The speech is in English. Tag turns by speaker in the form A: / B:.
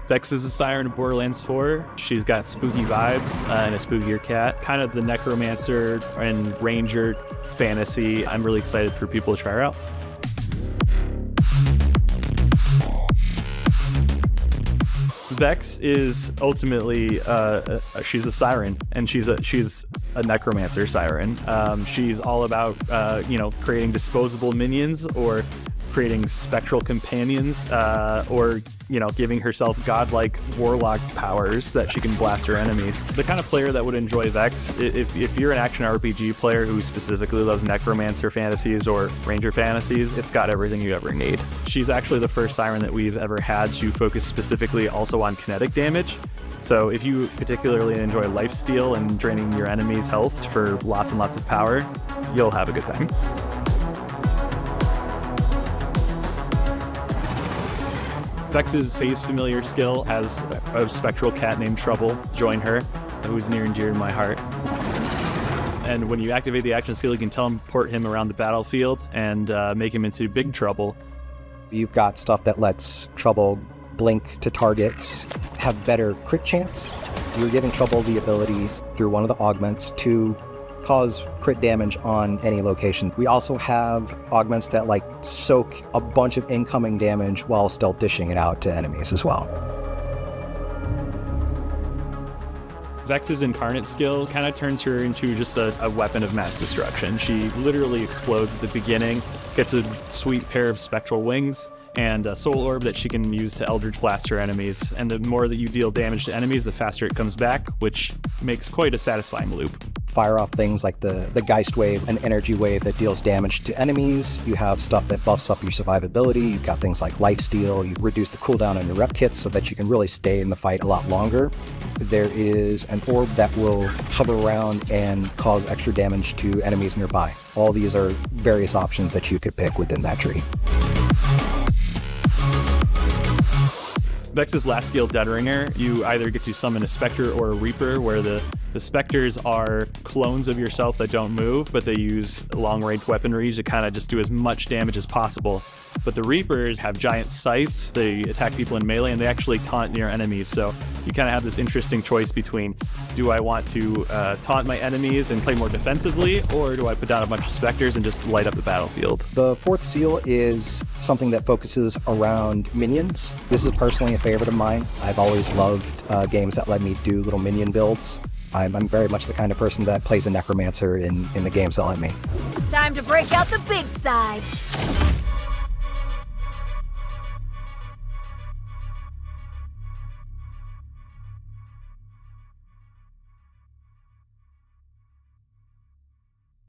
A: Vex is a siren in Borderlands 4. She's got spooky vibes and a spookier cat. Kind of the necromancer and ranger fantasy. I'm really excited for people to try her out. Vex is ultimately she's a siren, and she's a necromancer siren. She's all about creating disposable minions or creating spectral companions, or giving herself godlike warlock powers that she can blast her enemies. The kind of player that would enjoy Vex, if you're an action RPG player who specifically loves necromancer fantasies or ranger fantasies, it's got everything you ever need. She's actually the first siren that we've ever had to focus specifically also on kinetic damage. So if you particularly enjoy lifesteal and draining your enemy's health for lots and lots of power, you'll have a good time. Vex's phase familiar skill has a spectral cat named Trouble join her, who's near and dear to my heart. And when you activate the action skill, you can teleport him around the battlefield and make him into big trouble.
B: You've got stuff that lets Trouble blink to targets, have better crit chance. You're giving Trouble the ability through one of the augments to cause crit damage on any location. We also have augments that soak a bunch of incoming damage while still dishing it out to enemies as well.
A: Vex's incarnate skill kind of turns her into just a weapon of mass destruction. She literally explodes at the beginning, gets a sweet pair of spectral wings, and a soul orb that she can use to eldritch blast her enemies. And the more that you deal damage to enemies, the faster it comes back, which makes quite a satisfying loop.
B: Fire off things like the Geist Wave, an energy wave that deals damage to enemies. You have stuff that buffs up your survivability. You've got things like lifesteal. You reduce the cooldown on your rep kits so that you can really stay in the fight a lot longer. There is an orb that will hover around and cause extra damage to enemies nearby. All these are various options that you could pick within that tree.
A: Vex's last skill, Deadringer, you either get to summon a Spectre or a Reaper, where the Spectres are clones of yourself that don't move, but they use long-range weaponry to kind of just do as much damage as possible. But the Reapers have giant scythes, they attack people in melee, and they actually taunt your enemies. So you kind of have this interesting choice between, do I want to taunt my enemies and play more defensively, or do I put down a bunch of Spectres and just light up the battlefield?
B: The fourth seal is something that focuses around minions. This is personally a favorite of mine. I've always loved games that let me do little minion builds. I'm very much the kind of person that plays a necromancer in the games that let me.
C: Time to break out the big side.